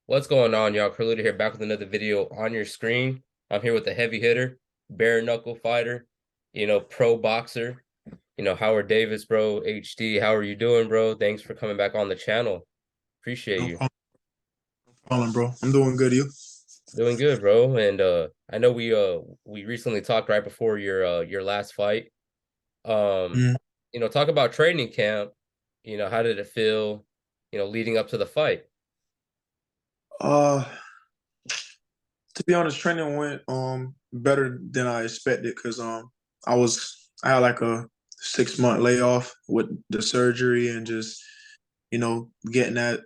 What's going on, y'all? Carlito here, back with another video on your screen. I'm here with the heavy hitter, bare knuckle fighter, pro boxer, Howard Davis, bro, HD. How are you doing, bro? Thanks for coming back on the channel. Appreciate No you. problem, bro. I'm doing good. You? Doing good, bro. And I know we recently talked right before your last fight. Um, Mm. talk about training camp. How did it feel, leading up to the fight? Uh, to be honest, training went better than I expected because I had like a 6 month layoff with the surgery and just getting that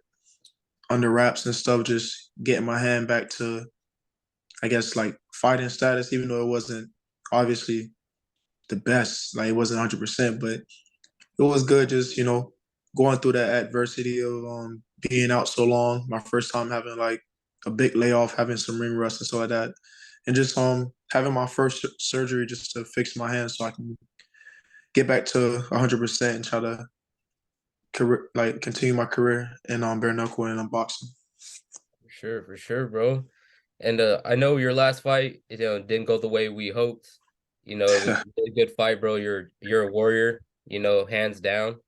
under wraps and stuff. Just getting my hand back to, I guess, like fighting status, even though it wasn't obviously the best. Like it wasn't 100%, but it was good. Just going through that adversity of being out so long. My first time having like a big layoff, having some ring rust and stuff like that, and just having my first surgery just to fix my hand so I can get back to 100% and try to continue my career in bare knuckle and boxing. For sure, bro. And I know your last fight, didn't go the way we hoped. It was a good fight, bro. You're a warrior, hands down.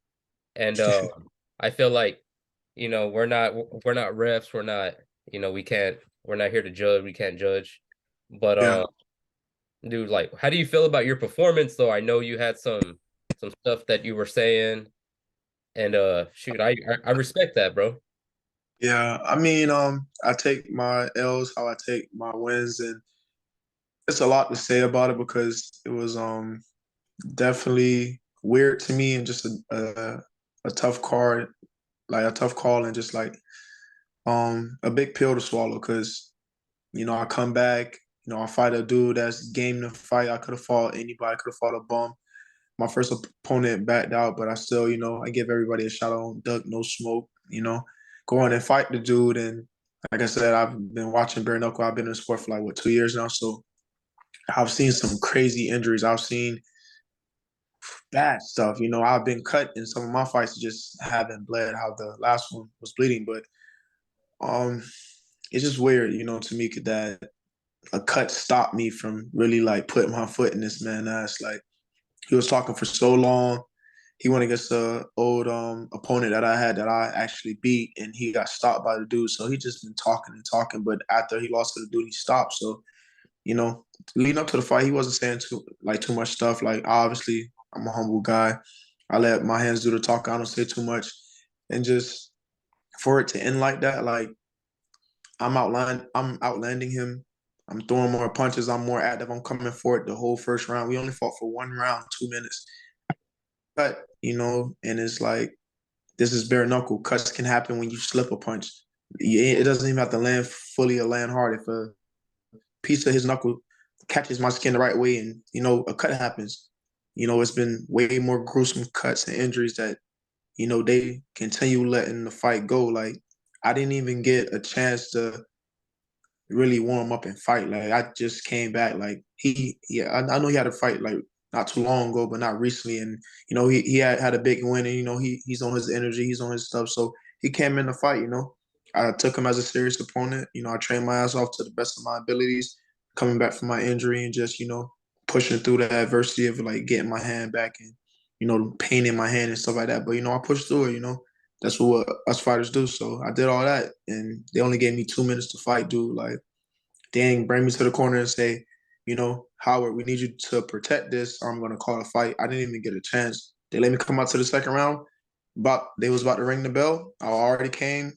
And I feel like, we're not refs, we're not, we're not here to judge, we can't judge. But Yeah. dude, like, how do you feel about your performance though? I know you had some stuff that you were saying, and shoot, I respect that, bro. Yeah, I mean, I take my L's how I take my wins, and it's a lot to say about it because it was definitely weird to me and just a tough card, like a tough call, and just like a big pill to swallow. Because I come back, I fight a dude that's game to fight. I could have fought anybody, I could have fought a bum. My first opponent backed out, but I still, I give everybody a shot on duck, no smoke. Go on and fight the dude. And like I said, I've been watching bare knuckle. I've been in the sport for like 2 years now, so I've seen some crazy injuries. I've seen bad stuff. I've been cut in some of my fights, just haven't bled how the last one was bleeding. But um, it's just weird, to me that a cut stopped me from really like putting my foot in this man's ass. Like he was talking for so long. He went against the old opponent that I had that I actually beat, and he got stopped by the dude. So he just been talking and talking. But after he lost to the dude, he stopped. So you know, leading up to the fight, he wasn't saying too much stuff. Like obviously, I'm a humble guy. I let my hands do the talk. I don't say too much, and just for it to end like that, like I'm outlanding him. I'm throwing more punches. I'm more active. I'm coming for it the whole first round. We only fought for one round, 2 minutes. But and it's like this is bare knuckle. Cuts can happen when you slip a punch. It doesn't even have to land fully or land hard. If a piece of his knuckle catches my skin the right way and a cut happens, it's been way more gruesome cuts and injuries that they continue letting the fight go. Like I didn't even get a chance to really warm up and fight. Like I just came back. Like I know he had a fight like not too long ago, but not recently. And he had a big win, and he's on his energy, he's on his stuff. So he came in the fight. I took him as a serious opponent. I trained my ass off to the best of my abilities, coming back from my injury and just pushing through the adversity of like getting my hand back and pain in my hand and stuff like that. But I pushed through it. That's what us fighters do. So I did all that, and they only gave me 2 minutes to fight, dude. Like, dang, bring me to the corner and say, Howard, we need you to protect this, or I'm gonna call a fight. I didn't even get a chance. They let me come out to the second round. But they was about to ring the bell. I already came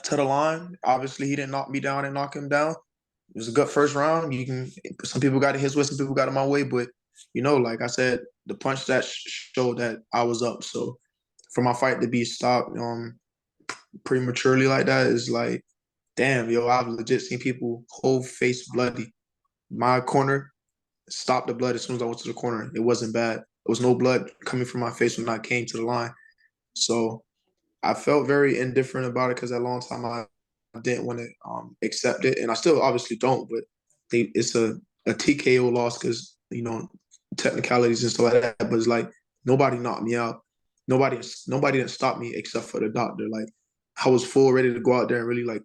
to the line. Obviously, he didn't knock me down and knock him down. It was a good first round. Some people got it his way, some people got it my way, but like I said, the punch that showed that I was up. So for my fight to be stopped prematurely like that is like, damn, yo, I've legit seen people whole face bloody. My corner stopped the blood as soon as I went to the corner. It wasn't bad. There was no blood coming from my face when I came to the line. So I felt very indifferent about it because at a long time I didn't want to accept it, and I still obviously don't. But it's a TKO loss because technicalities and stuff like that. But it's like nobody knocked me out. Nobody didn't stop me except for the doctor. Like I was full ready to go out there and really like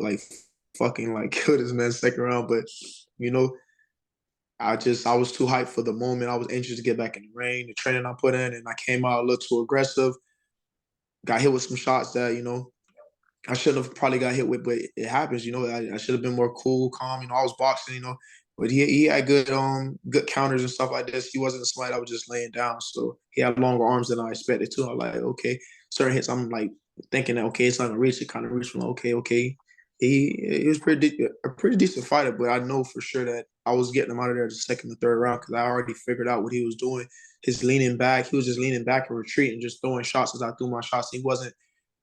like fucking like kill this man second round. But you know, I was too hyped for the moment. I was anxious to get back in the ring, the training I put in, and I came out a little too aggressive. Got hit with some shots that, I shouldn't have probably got hit with, but it happens, I should have been more cool, calm. I was boxing, but he had good counters and stuff like this. He wasn't somebody that was just laying down. So he had longer arms than I expected too. I'm like, okay. Certain hits, I'm like thinking that okay, it's not gonna reach. It kind of reached. From okay. He was a pretty decent fighter, but I know for sure that I was getting him out of there the second or third round because I already figured out what he was doing. His leaning back, he was just leaning back and retreating, just throwing shots as I threw my shots. He wasn't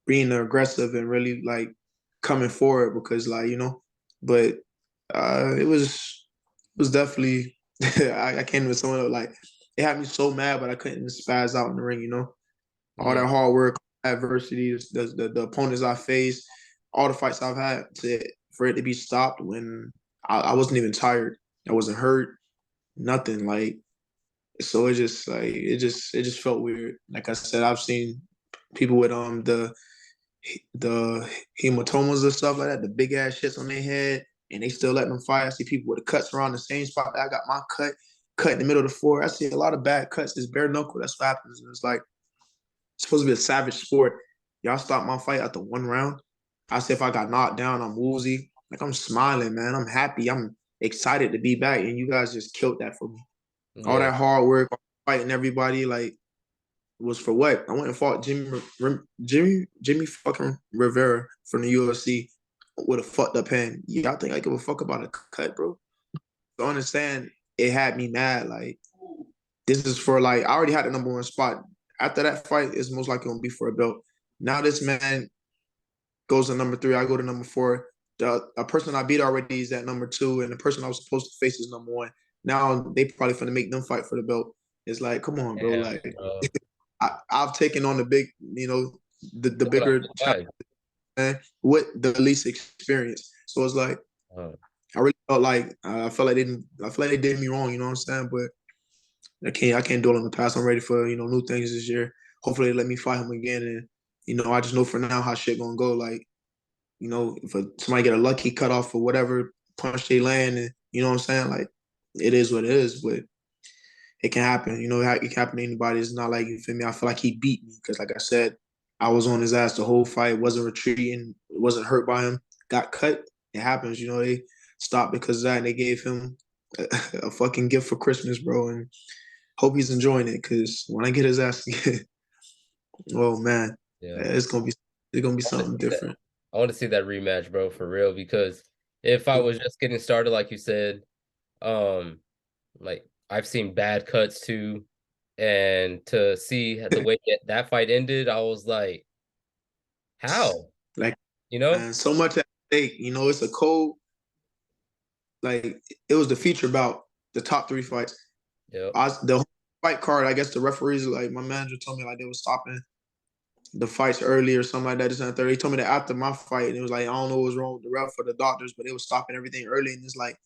being aggressive and really like coming forward because but it was definitely I can't even sum it up. Like it had me so mad, but I couldn't spaz out in the ring. All that hard work, adversity, the opponents I faced, all the fights I've had for it to be stopped when I wasn't even tired, I wasn't hurt, nothing. Like so, it just felt weird. Like I said, I've seen people with the hematomas and stuff like that, the big ass shits on their head, and they still letting them fight. I see people with the cuts around the same spot. I got my cut in the middle of the floor. I see a lot of bad cuts. It's bare knuckle. That's what happens. And it's like it's supposed to be a savage sport. Y'all stopped my fight after one round. I said if I got knocked down, I'm woozy. Like I'm smiling, man. I'm happy. I'm excited to be back, and you guys just killed that for me. All Yeah. that hard work, fighting everybody, like was for what? I went and fought Jimmy fucking Rivera from the UFC with a fucked up hand. Yeah, I think I give a fuck about a cut, bro. So understand it had me mad. Like this is for like I already had the number one spot. After that fight, it's most likely gonna be for a belt. Now this man goes to number 3. I go to number 4. A person I beat already is at number 2, and the person I was supposed to face is number 1. Now they probably finna make them fight for the belt. It's like, come on, bro. Damn, Like bro. I've taken on the big, the What bigger challenge fight? with the least experience. So it's like Uh, I really felt like I feel like they did me wrong. You know what I'm saying? But I can't dwell on the past. I'm ready for new things this year. Hopefully, they let me fight him again, and I just know for now how shit gonna go. Like if somebody get a lucky cut off or whatever punch they land, and you know what I'm saying? Like it is what it is, but it can happen. It can happen to anybody. It's not like, you feel me? I feel like he beat me because, like I said, I was on his ass the whole fight. Wasn't retreating. Wasn't hurt by him. Got cut. It happens. They stopped because of that, and they gave him a fucking gift for Christmas, bro. And hope he's enjoying it because when I get his ass again, oh man, yeah. it's gonna be I want to something see that. different. I want to see that rematch, bro, for real. Because if I was just getting started, like you said, um, like I've seen bad cuts too, and to see the way that fight ended, I was like, how? Like You know? man, so much at stake. It's a cold. Like it was the feature bout, the top 3 fights. Yep. The whole fight card, I guess the referees, like my manager told me, like they were stopping the fights early or something like that. This and that. He told me that after my fight, and it was like I don't know what was wrong with the ref or the doctors, but they was stopping everything early. And it's like,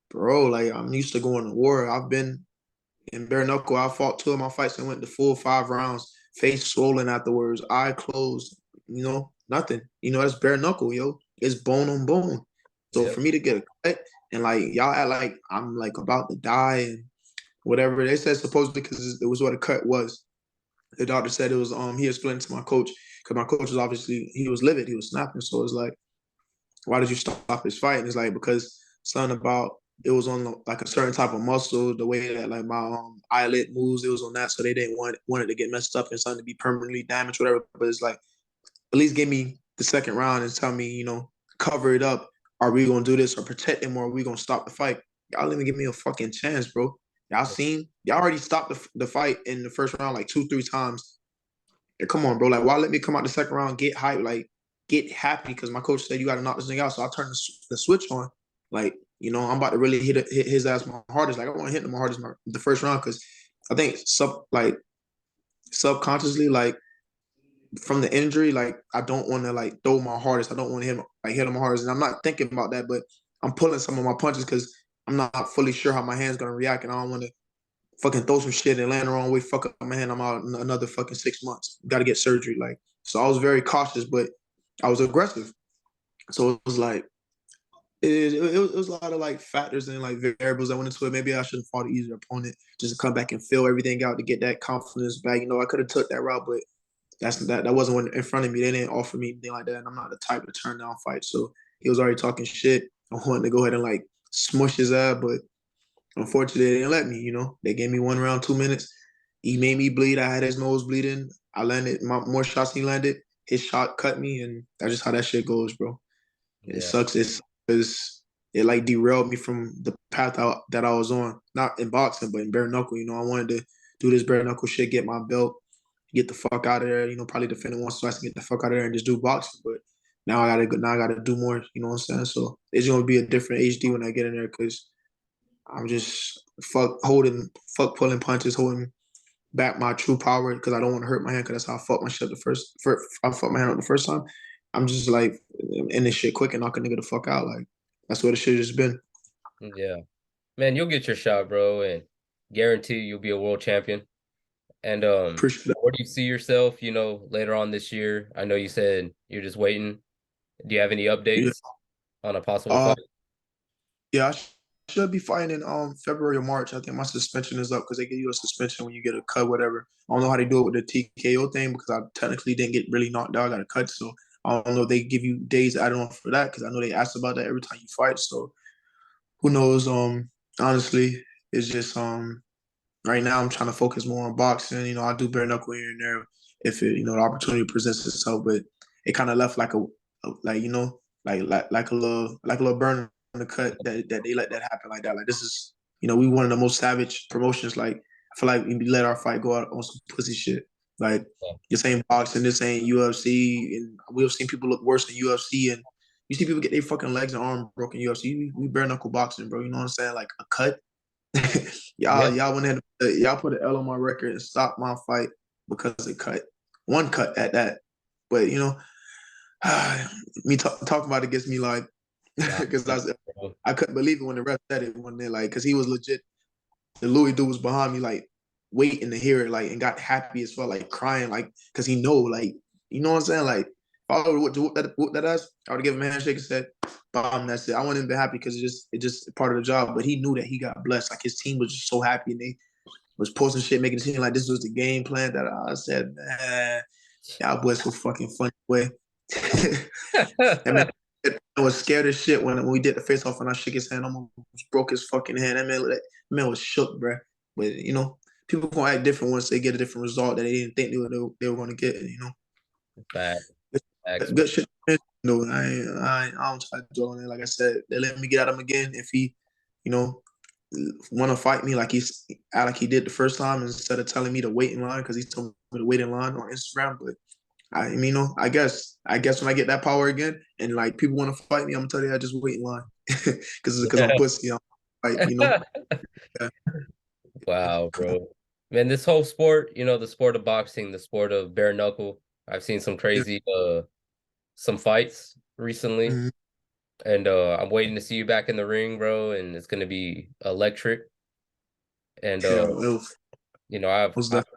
bro, like I'm used to going to war. I've been in bare knuckle. I fought 2 of my fights and went the full 5 rounds, face swollen afterwards, eye closed. Nothing. That's bare knuckle, yo. It's bone on bone. So Yep. for me to get a cut and like y'all act like I'm like about to die and whatever they said, supposedly because it was what a cut was. The doctor said it was. He explained to my coach because my coach was obviously he was livid, he was snapping. So it's like, why did you stop his fight? And it's like because something about it was on like a certain type of muscle, the way that like my eyelid moves, it was on that, so they didn't want it to get messed up and something to be permanently damaged, whatever. But it's like at least give me the second round and tell me, cover it up. Are we gonna do this or protect him, or are we gonna stop the fight? Y'all didn't even give me a fucking chance, bro. Y'all already stopped the fight in the first round like 2-3 times. Yeah, come on, bro. Like, why let me come out the second round, get hyped, like, get happy? Because my coach said you got to knock this thing out. So I turned the switch on. Like, I'm about to really hit his ass my hardest. Like, I want to hit him my hardest the first round because I think subconsciously, like, from the injury, like, I don't want to like throw my hardest. I don't want to hit him my hardest. And I'm not thinking about that, but I'm pulling some of my punches because I'm not fully sure how my hand's gonna react, and I don't want to fucking throw some shit and land the wrong way, fuck up my hand, I'm out another fucking 6 months. Got to get surgery. Like, so I was very cautious, but I was aggressive. So it was like it was a lot of like factors and like variables that went into it. Maybe I should have fought an easier opponent just to come back and fill everything out to get that confidence back. I could have took that route, but that wasn't what in front of me. They didn't offer me anything like that, and I'm not the type to turn down fights. So he was already talking shit. I wanted to go ahead and like smush his ass, but unfortunately they didn't let me. They gave me 1 round, 2 minutes. He made me bleed. I had his nose bleeding. I landed more shots than he landed. His shot cut me, and that's just how that shit goes, bro. It Yeah. sucks. It like derailed me from the path that I was on. Not in boxing, but in bare knuckle. I wanted to do this bare knuckle shit, get my belt, get the fuck out of there. Probably defend it once or twice and get the fuck out of there and just do boxing. But now I gotta do more. You know what I'm saying? So it's gonna be a different HD when I get in there because I'm just fuck pulling punches, holding back my true power because I don't want to hurt my hand because that's how I fucked my shit I fucked my hand up the first time. I'm just like in this shit quick and knock a nigga the fuck out. Like that's what it should have just been. Yeah. Man, you'll get your shot, bro, and guarantee you'll be a world champion. And Appreciate that. where do you see yourself, later on this year? I know you said you're just waiting. Do you have any Yeah. updates on a possible Uh, fight? yeah, should be fighting in February or March. I think my suspension is up because they give you a suspension when you get a cut, whatever. I don't know how they do it with the TKO thing because I technically didn't get really knocked out. I got a cut, so I don't know if they give you days added on for that because I know they ask about that every time you fight. So who knows? Honestly, it's just right now I'm trying to focus more on boxing. I do bare knuckle here and there if the opportunity presents itself, but it kind of left like like like a little burn in the cut that they let that happen like that. Like this is we one of the most savage promotions. Like I feel like we let our fight go out on some pussy shit. Like Yeah. this ain't boxing, this ain't UFC, and we've seen people look worse than UFC, and you see people get their fucking legs and arms broken in UFC. We bare knuckle boxing, bro. You know what I'm saying? Like a cut Yeah. y'all went ahead, y'all put an L on my record and stopped my fight because it cut one cut at that. But me talking about it gets me like Nah, because bro. I couldn't believe it when the ref said it when they like because he was legit. The Louis dude was behind me like waiting to hear it like and got happy as well like crying like because he know like what I'm saying like if I would whoop that ass I would give him a handshake and said bomb that's it. I wouldn't have been happy because it just part of the job but he knew that he got blessed like his team was just so happy and they was posting shit making it seem like this was the game plan that I said man y'all boys so fucking funny way. That man I was scared as shit when we did the face off and I shook his hand. I almost broke his fucking hand. That man was shook, bro. But people gonna act different once they get a different result that they didn't think they were gonna get. Facts, facts, bro. Good shit. No, I don't try to dwell on it. Like I said, they let me get at him again if he, you know, want to fight me like he did the first time instead of telling me to wait in line because he told me to wait in line on Instagram. But I mean, I guess when I get that power again and like people want to fight me, I'm gonna tell you I just wait in line because I'm pussy. I'm like, yeah, Wow, bro. Man, this whole sport, the sport of boxing, the sport of bare knuckle, I've seen some yeah, crazy some fights recently. mm, And I'm waiting to see you back in the ring, bro, and it's gonna be electric. And yeah. I've Was I've that?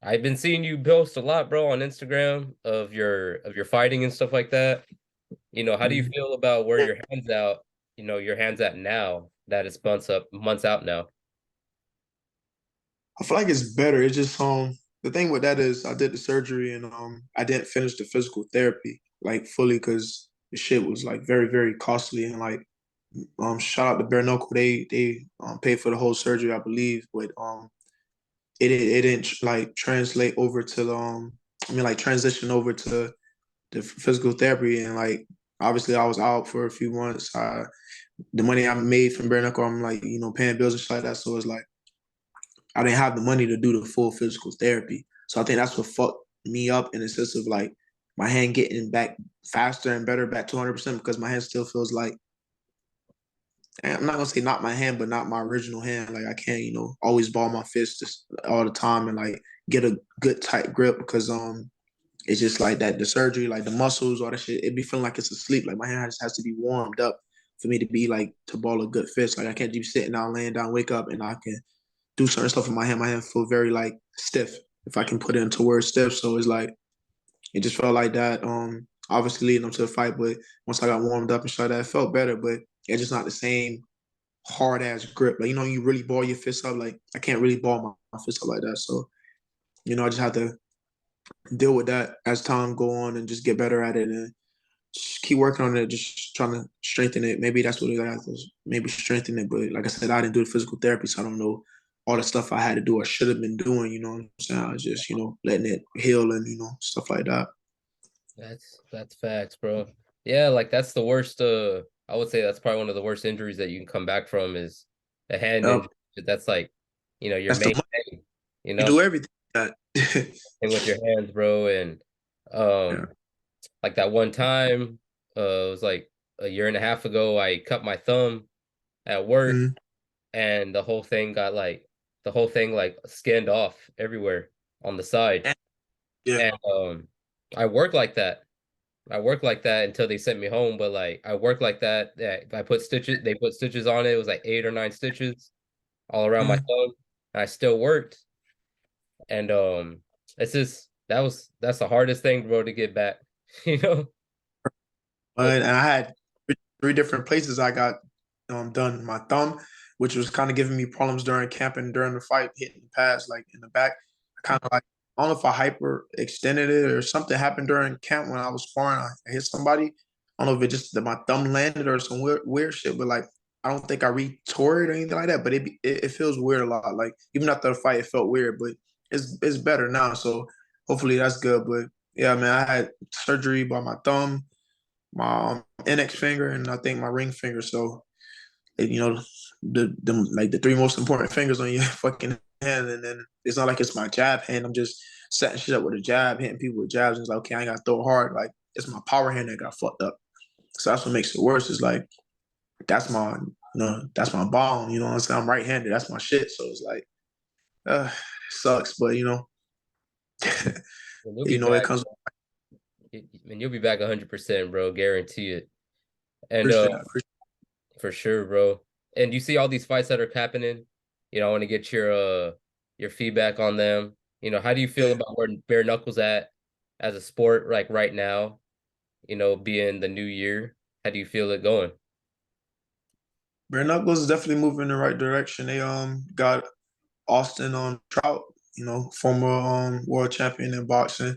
I've been seeing you post a lot, bro, on Instagram of your fighting and stuff like that. How do you Mm. feel about where your hands at now that it's months out now? I feel like it's better. It's just the thing with that is I did the surgery and I didn't finish the physical therapy like fully because the shit was like very very costly and like shout out to Bare Knuckle they paid for the whole surgery I believe but it didn't like translate over to the I mean like transition over to the physical therapy and like obviously I was out for a few months. The money I made from bare knuckle, I'm like paying bills and shit like that. So it's like I didn't have the money to do the full physical therapy. So I think that's what fucked me up in the sense of like my hand getting back faster and better back 200% because my hand still feels like I'm not gonna say not my hand, but not my original hand. Like I can't, always ball my fist just all the time and like get a good tight grip because it's just like that the surgery, like the muscles, all that shit, it be feeling like it's asleep. Like my hand just has to be warmed up for me to be like to ball a good fist. Like I can't be sitting down, laying down, wake up, and I can do certain stuff with my hand. My hand feel very like stiff if I can put it into words stiff. So it's like it just felt like that. obviously leading up to the fight. But once I got warmed up and shit like that, it felt better. But it's just not the same hard ass grip. Like, you really ball your fist up. Like, I can't really ball my fist up like that. So, I just have to deal with that as time go on and just get better at it and just keep working on it, just trying to strengthen it. Maybe that's what I have to maybe strengthen it. But like I said, I didn't do the physical therapy, so I don't know all the stuff I had to do or should have been doing, you know what I'm saying? I was just, letting it heal and, stuff like that. That's facts, bro. Yeah, like that's the worst. I would say that's probably one of the worst injuries that you can come back from is a hand Yep. injury. That's like, your That's the main money. thing. You You know, do everything that. thing with your hands, bro. And Yeah. like that one time, it was like a year and a half ago. I cut my thumb at work, Mhm. and the whole thing like skinned off everywhere on the side. Yeah. And I worked like that. I worked like that until they sent me home. But like I worked like that. I put stitches. They put stitches on it. It was like 8 or 9 stitches all around my Mhm. thumb. And I still worked. And it's just that's the hardest thing, bro, to get back. You know, like And I had three different places I got done. My thumb, which was kind of giving me problems during camp and during the fight, hitting the pads like in the back. I kind of like, I don't know if I hyper extended it or something happened during camp when I was sparring. I hit somebody. I don't know if it just that my thumb landed or some weird shit, but like I don't think I re-tore it or anything like that. But it feels weird a lot. Like even after the fight, it felt weird, but it's better now. So hopefully that's good. But yeah, man, I had surgery by my thumb, my index finger, and I think my ring finger. So the like the three most important fingers on your fucking hand, and then it's not like it's my jab hand. I'm just setting shit up with a jab, hitting people with jabs, and it's like, okay, I ain't gotta throw hard. Like it's my power hand that got fucked up. So that's what makes it worse. Is like that's my bomb. You know what I'm saying? I'm right-handed. That's my shit. So it's like, it sucks, but and you'll be it back. comes. And you'll be back 100%, bro. Guarantee it. And Appreciate that. Appreciate for sure, bro. And you see all these fights that are happening. I want to get your feedback on them. How do you feel it. about where bare knuckles at as a sport, like right now? Being the new year, how do you feel it going? Bareknuckle is definitely moving in the right direction. They got Austin on Trout, former world champion in boxing.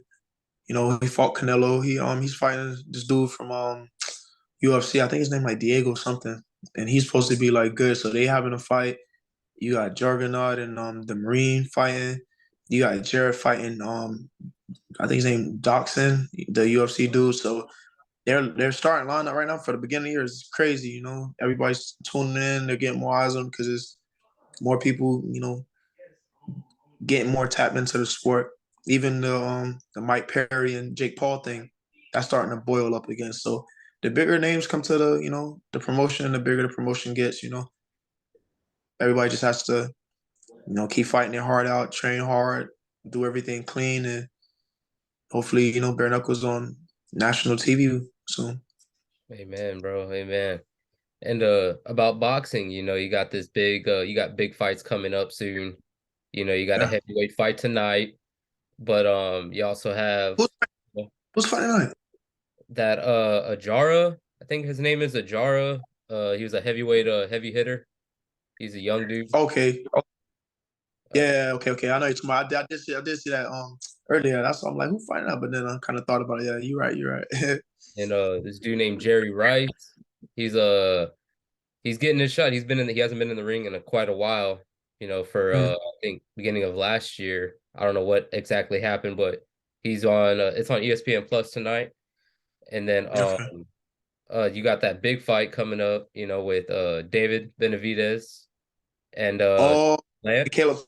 He fought Canelo. He's fighting this dude from UFC. I think his name like Diego something, and he's supposed to be like good. So they having a fight. You got Juggernaut and the Marine fighting. You got Jared fighting I think his name Doxson, the UFC dude. So they're starting lineup right now for the beginning of the year is crazy. Everybody's tuning in. They're getting more eyes on because it's more people. Getting more tapped into the sport. Even the Mike Perry and Jake Paul thing, that's starting to boil up again. So the bigger names come to the promotion, the bigger the promotion gets. Everybody just has to keep fighting their heart out, train hard, do everything clean, and hopefully bare knuckles on national TV soon. Amen, bro. Amen. And about boxing, you got big fights coming up soon. You got a Yeah. heavyweight fight tonight, but you also have Who's who's fighting tonight? that Ajara. I think his name is Ajara. He was a heavyweight heavy hitter. He's a young dude. Okay. Uh, Yeah. Okay. I know you're talking about. I did see that earlier. That's why I'm like, who fighting out? But then I kind of thought about it. Yeah, you're right. You're right. and this dude named Jerry Rice. He's he's getting his shot. He hasn't been in the ring in quite a while. For Mm. I think beginning of last year. I don't know what exactly happened, but he's on. It's on ESPN Plus tonight. And then Okay. you got that big fight coming up. With David Benavidez and Oh, Lance Caleb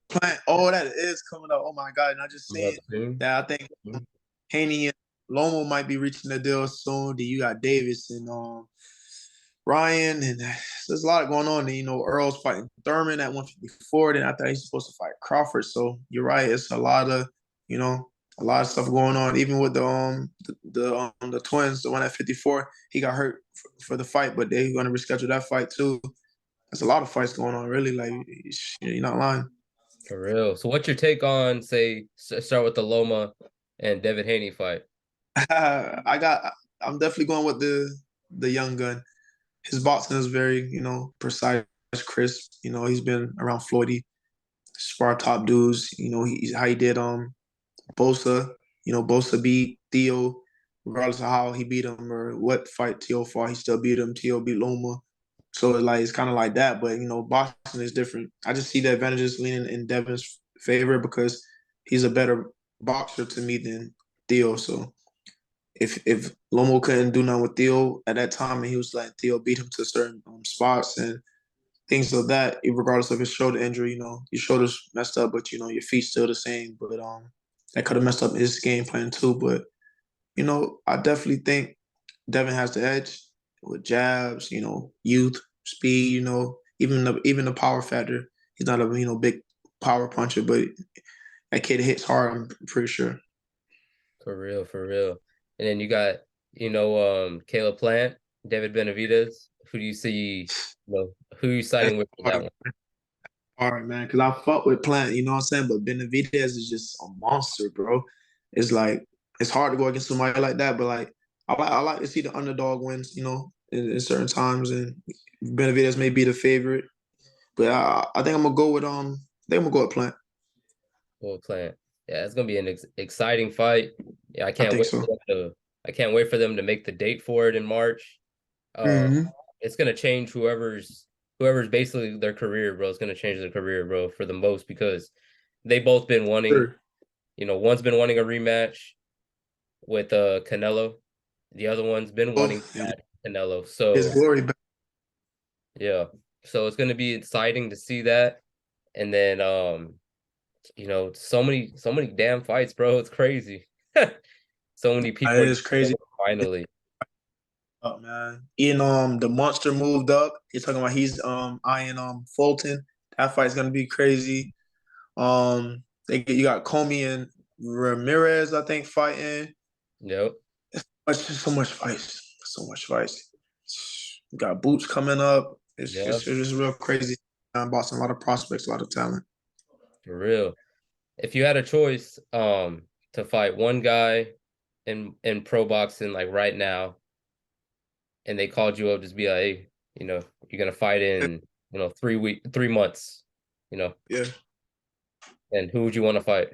Plant. Oh, that is coming up. Oh my God! And I just coming up seen soon. that. I think Haney and Lomo might be reaching the deal soon. Then you got Davis and Ryan, and there's a lot going on. And, Earl's fighting Thurman at 154. Then I thought he's supposed to fight Crawford. So you're right. It's a lot of stuff going on. Even with the twins, the one at 54, he got hurt for the fight, but they're going to reschedule that fight too. There's a lot of fights going on. Really, like you're not lying. For real. So what's your take on, say, start with the Loma and Devin Haney fight? I'm definitely going with the young gun. His boxing is very, precise, crisp. He's been around Floyd, spar top dudes. How he did Bosa. Bosa beat Theo, regardless of how he beat him or what fight Theo fought, he still beat him. Theo beat Loma. So it's kind of like that, but boxing is different. I just see the advantages leaning in Devin's favor because he's a better boxer to me than Theo. So if Lomo couldn't do nothing with Theo at that time, and he was like Theo beat him to certain spots and things of that, regardless of his shoulder injury, your shoulders messed up, but your feet's still the same. But that could have messed up his game plan too. But I definitely think Devin has the edge with jabs, youth, speed, even the power factor. He's not a big power puncher, but that kid hits hard. I'm pretty sure. For real, for real. And then you got, Caleb Plant, David Benavidez. Who do you see, who are you That's siding with for that hard. one? All right, man. Because I fought with Plant, you know what I'm saying? But Benavidez is just a monster, bro. It's like it's hard to go against somebody like that. But like I like to see the underdog wins, in certain times. And Benavidez may be the favorite, but I think I'm gonna go with Plant. Well, Plant. Yeah, it's gonna be an exciting fight. Yeah, I think so. I can't wait for them to make the date for it in March. Uh, Mm-hmm. it's gonna change whoever's basically their career, bro. It's gonna change their career, bro, for the most because they both been wanting, Sure. one's been wanting a rematch with Canelo. The other one's been wanting Both and Canelo. his So glory back. yeah. So it's gonna be exciting to see that. And then so many damn fights, bro. It's crazy. So many It people are is crazy. finally. Up, man. And the monster moved up. You're talking about he's eyeing Fulton. That fight's gonna be crazy. You got Comey and Ramirez, I think, fighting. Yep. It's just so much fights. So much fights. You got Boots coming up. Yeah, It's just real crazy. Boston, a lot of prospects, a lot of talent. for real. If you had a choice, to fight one guy in pro boxing like right now, and they called you up, just be like, hey, you're gonna fight in, 3 months, you know, Yeah. and who would you want to fight?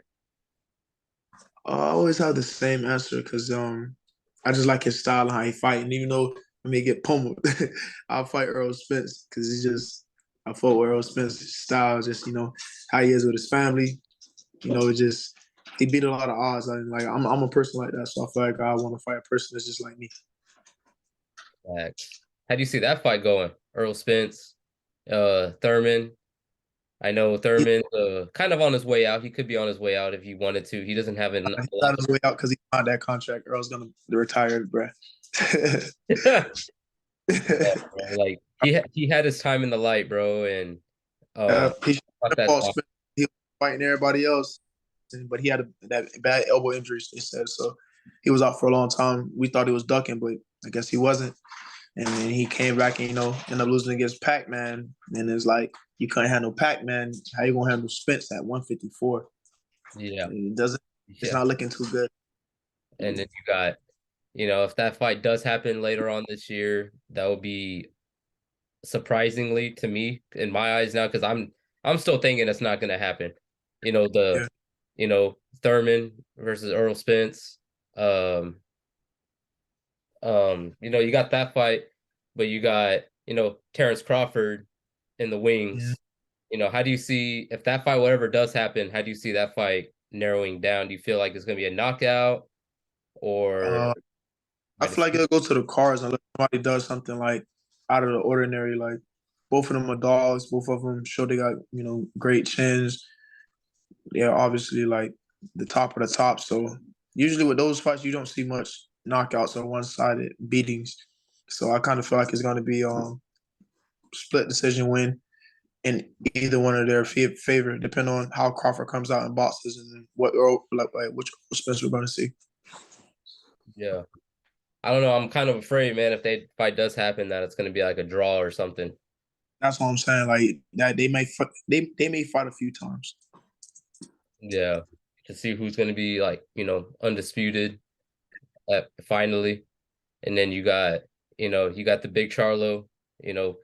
I always have the same answer because I just like his style and how he fight. And even though I may get pummeled, I'll fight Earl Spence because I fought with Earl Spence's style, just how he is with his family. It just he beat a lot of odds. I'm a person like that, so I feel like I want to fight a person that's just like me. Facts. How do you see that fight going? Earl Spence, Thurman. I know Thurman's kind of on his way out. He could be on his way out if he wanted to. He doesn't have He's a lot on his way out because he signed that contract. Earl's gonna retire, bro. of. Yeah, bro. Like he had his time in the light, bro, and He should fuck have that fought time. Spence. He was fighting everybody else, but he had that bad elbow injury. They said so. He was out for a long time. We thought he was ducking, but I guess he wasn't. And then he came back and ended up losing against Pac Man. And it's like you couldn't handle Pac Man. How you gonna handle Spence at 154? Yeah, It doesn't. It's yeah. not looking too good. And then you got, if that fight does happen later on this year, that would be surprisingly to me in my eyes now because I'm still thinking it's not gonna happen. The Yeah. Thurman versus Earl Spence. Um, you got that fight, but you got, Terrence Crawford in the Yeah. wings. How do you see if that fight, whatever does happen, how do you see that fight narrowing down? Do you feel like it's gonna be a knockout or Uh, I by feel like decision? it'll go to the cars unless somebody does something like out of the ordinary. Like both of them are dogs. Both of them show they got great chins. Yeah, obviously like the top of the top. So usually with those fights, you don't see much knockouts or one sided beatings. So I kind of feel like it's going to be split decision win in either one of their favor, depending on how Crawford comes out in boxes and what like which Spence we're going to see. Yeah. I don't know. I'm kind of afraid, man, if that fight does happen, that it's gonna be like a draw or something. That's what I'm saying. Like that, they may fight a few times. Yeah. To see who's gonna be like, undisputed. finally, and then you got the big Charlo,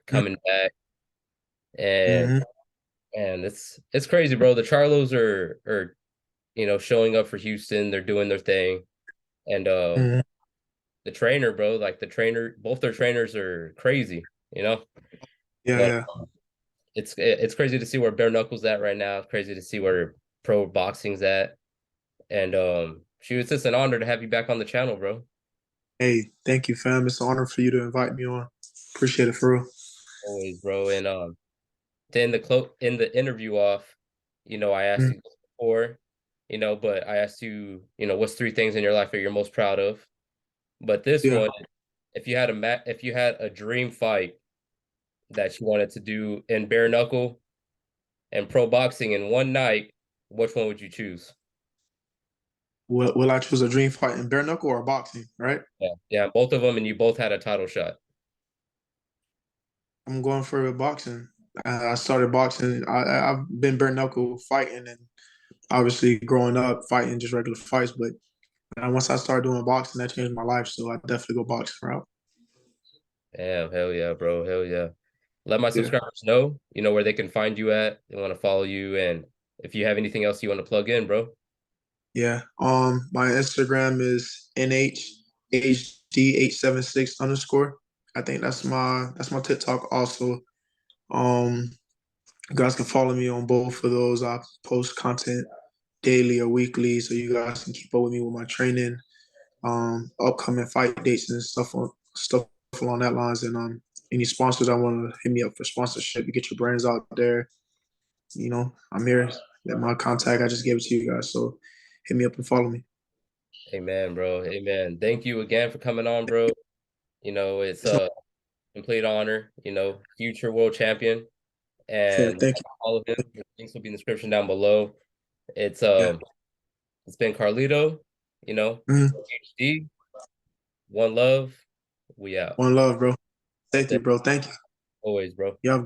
coming back, and Mm-hmm. it's crazy, bro. The Charlos are showing up for Houston. They're doing their thing, and Mm-hmm. the trainer, bro, like both their trainers are crazy, Yeah, but yeah. it's crazy to see where bare knuckles at right now. It's crazy to see where pro boxing's at. And shoot, it's just an honor to have you back on the channel, bro. Hey, thank you, fam. It's an honor for you to invite me on. Appreciate it for real. Always, bro. And to end in the interview off, I asked Mm, you this before, but I asked you, what's three things in your life that you're most proud of? But this yeah. one, if you had a dream fight that you wanted to do in bare knuckle and pro boxing in one night, which one would you choose? Will I choose a dream fight in bare knuckle or boxing? Right. Yeah, yeah, both of them, and you both had a title shot. I'm going for boxing. I started boxing. I've been bare knuckle fighting and obviously growing up fighting just regular fights, but once I started doing boxing, that changed my life. So I definitely go boxing route. Damn, hell yeah, bro, hell yeah. Let my Yeah. subscribers know, where they can find you at. They want to follow you, and if you have anything else you want to plug in, bro. Yeah. My Instagram is NHHD876 underscore. I think that's my TikTok also. Um, you guys can follow me on both of those. I post content daily or weekly, so you guys can keep up with me with my training, upcoming fight dates and stuff along that lines. And any sponsors that want to hit me up for sponsorship, you get your brands out there. I'm here. That my contact, I just gave it to you guys. So hit me up and follow me. Amen, bro. Amen. Thank you again for coming on, bro. It's It's no, a complete honor, future world champion. yeah, And thank you. all of him, the links will be in the description down below. It's Yeah. it's been Carlito, Mhm. HD, one love. We out. One love, bro. Thank you, bro. Thank you. Always, bro. Y'all have a good